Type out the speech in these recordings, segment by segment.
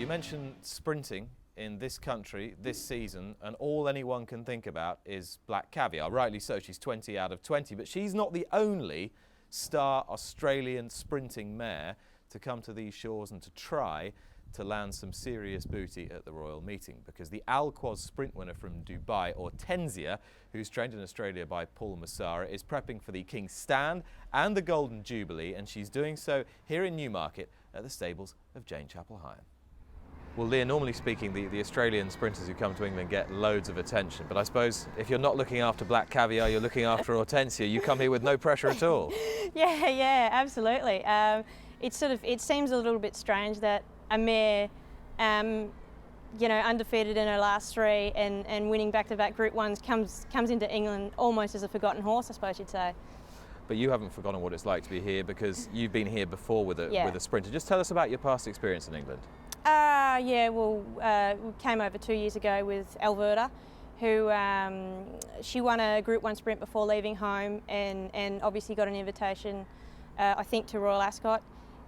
mentioned sprinting in this country this season, and all anyone can think about is black caviar. Rightly so, she's 20 out of 20, but she's not the only star Australian sprinting mare to come to these shores and to try to land some serious booty at the Royal Meeting, because the Al-Quoz sprint winner from Dubai, Ortensia, who's trained in Australia by Paul Massara, is prepping for the King's Stand and the Golden Jubilee, and she's doing so here in Newmarket at the stables of Jane Chapel-Hyam. Well, Leah, normally speaking, the Australian sprinters who come to England get loads of attention, but I suppose if you're not looking after black caviar, you're looking after Ortensia. You come here with no pressure at all. Yeah, absolutely. It seems a little bit strange that a mare, undefeated in her last three and winning back-to-back Group 1s comes into England almost as a forgotten horse, I suppose you'd say. But you haven't forgotten what it's like to be here, because you've been here before with a sprinter. Just tell us about your past experience in England. We came over 2 years ago with Alberta, who she won a Group 1 sprint before leaving home, and obviously got an invitation, I think, to Royal Ascot,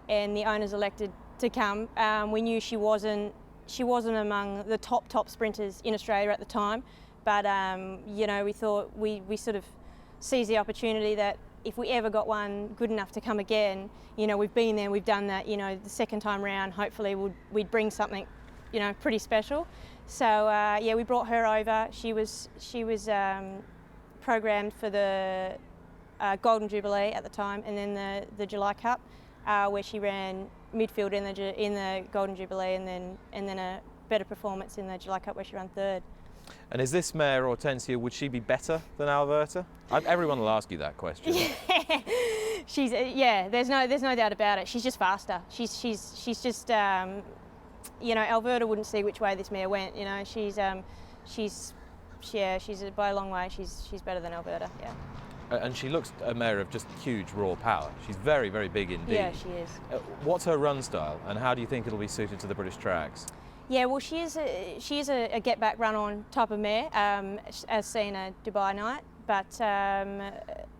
and the owners elected to come. We knew she wasn't among the top sprinters in Australia at the time, but we thought we sort of seized the opportunity that if we ever got one good enough to come again, we've been there, we've done that, the second time round, hopefully we'd bring something, pretty special. So we brought her over. She was programmed for the Golden Jubilee at the time, and then the July Cup, where she ran midfield in the Golden Jubilee, and then a better performance in the July Cup where she ran third. And is this mare, Ortensia, would she be better than Alberta? Everyone will ask you that question. There's no doubt about it. She's just faster. She's just Alberta wouldn't see which way this mare went. She's by a long way. She's better than Alberta. Yeah. And she looks a mare of just huge raw power. She's very, very big indeed. Yeah, she is. What's her run style, and how do you think it'll be suited to the British tracks? Yeah, well, she is a get-back run-on type of mare, as seen at Dubai Night. But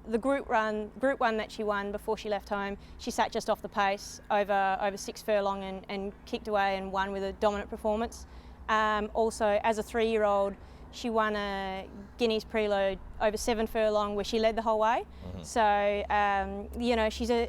the Group 1 that she won before she left home, she sat just off the pace over 6 furlong and kicked away and won with a dominant performance. Also, as a 3-year-old, she won a Guineas preload over 7 furlong where she led the whole way. Mm-hmm. So,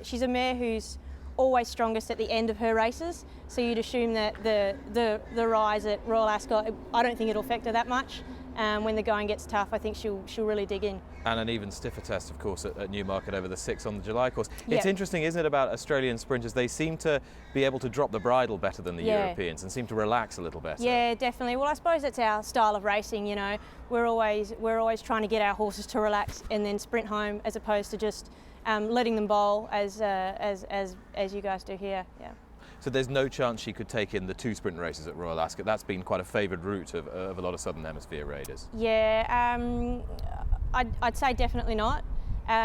she's a mare who's always strongest at the end of her races. So you'd assume that the rise at Royal Ascot, I don't think it'll affect her that much. When the going gets tough, I think she'll really dig in. And an even stiffer test, of course, at Newmarket over the 6 on the July course. It's interesting, isn't it, about Australian sprinters? They seem to be able to drop the bridle better than the Europeans and seem to relax a little better. Yeah, definitely. Well, I suppose it's our style of racing. We're always trying to get our horses to relax and then sprint home, as opposed to just letting them bowl as you guys do here. Yeah. So there's no chance she could take in the 2 sprint races at Royal Ascot. That's been quite a favoured route of a lot of Southern Hemisphere raiders. Yeah, I'd say definitely not.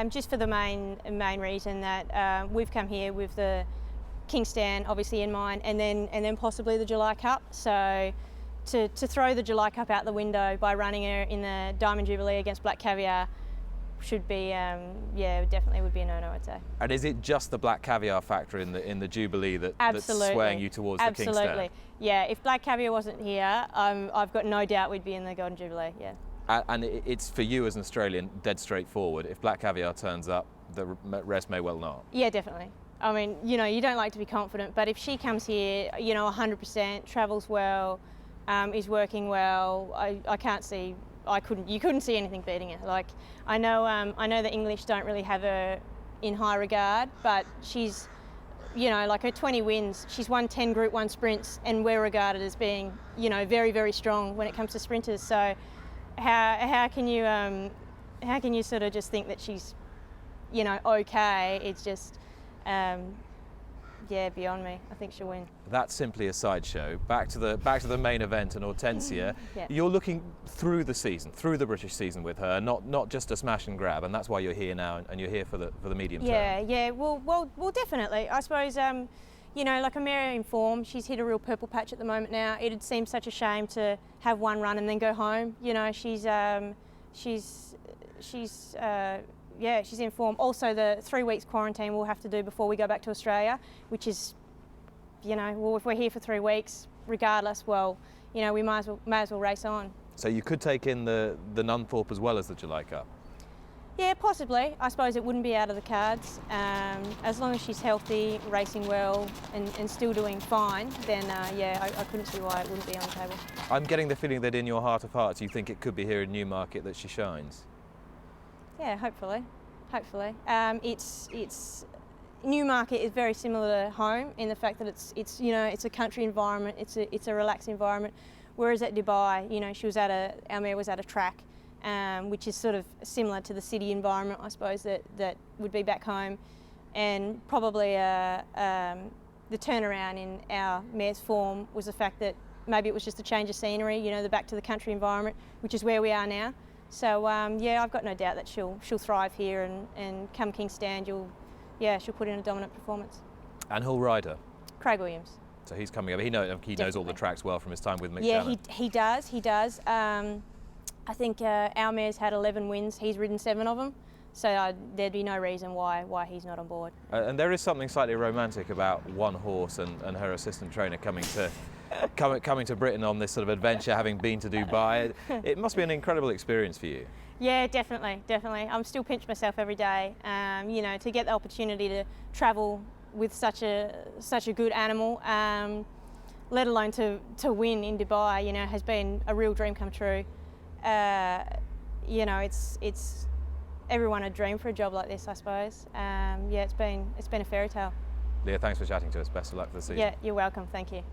Just for the main reason that we've come here with the King's Stand obviously in mind, and then possibly the July Cup. So to throw the July Cup out the window by running her in the Diamond Jubilee against Black Caviar should be, definitely would be a no-no, I'd say. And is it just the black caviar factor in the Jubilee that's swaying you towards the King's Stand? Absolutely. Yeah, if black caviar wasn't here, I've got no doubt we'd be in the Golden Jubilee, yeah. And it's, for you as an Australian, dead straightforward. If black caviar turns up, the rest may well not. Yeah, definitely. I mean, you don't like to be confident, but if she comes here, 100%, travels well, is working well, I can't see, you couldn't see anything beating her. Like, I know the English don't really have her in high regard, but she's, like her 20 wins, she's won 10 Group 1 sprints, and we're regarded as being, very, very strong when it comes to sprinters. So how can you sort of just think that she's, okay? It's just, beyond me. I think she'll win. That's simply a sideshow. Back to the main event and Ortensia. Yeah. You're looking through the season, through the British season with her, not just a smash and grab, and that's why you're here now, and you're here for the medium term. Yeah. Well, definitely. I suppose, like a mare in form, she's hit a real purple patch at the moment now. It'd seem such a shame to have one run and then go home. She's in form. Also, the 3 weeks quarantine we'll have to do before we go back to Australia, which is, if we're here for 3 weeks, regardless, well, you know, we might as well race on. So you could take in the Nunthorpe as well as the July Cup? Yeah, possibly. I suppose it wouldn't be out of the cards. As long as she's healthy, racing well, and still doing fine, then yeah, I couldn't see why it wouldn't be on the table. I'm getting the feeling that in your heart of hearts you think it could be here in Newmarket that she shines. Yeah, hopefully. Newmarket is very similar to home in the fact that it's you know, it's a country environment, it's a relaxed environment. Whereas at Dubai, you know, our mare was at a track, which is sort of similar to the city environment, I suppose, that would be back home, and probably the turnaround in our mare's form was the fact that maybe it was just a change of scenery, you know, the back to the country environment, which is where we are now. So yeah, I've got no doubt that she'll thrive here, and come King's Stand, she'll put in a dominant performance. And who'll ride her? Craig Williams. So he's coming over. He knows all the tracks well from his time with Mick Yeah, Shannon. he does. I think our mare's had 11 wins. He's ridden 7 of them. So there'd be no reason why he's not on board. And there is something slightly romantic about one horse and her assistant trainer coming to Britain on this sort of adventure, having been to Dubai. It must be an incredible experience for you. Yeah, definitely. I'm still pinching myself every day. You know, to get the opportunity to travel with such a good animal, let alone to win in Dubai, you know, has been a real dream come true. You know, it's everyone a dream for a job like this, I suppose. Yeah, it's been a fairy tale. Leah, thanks for chatting to us. Best of luck for the season. Yeah, you're welcome. Thank you.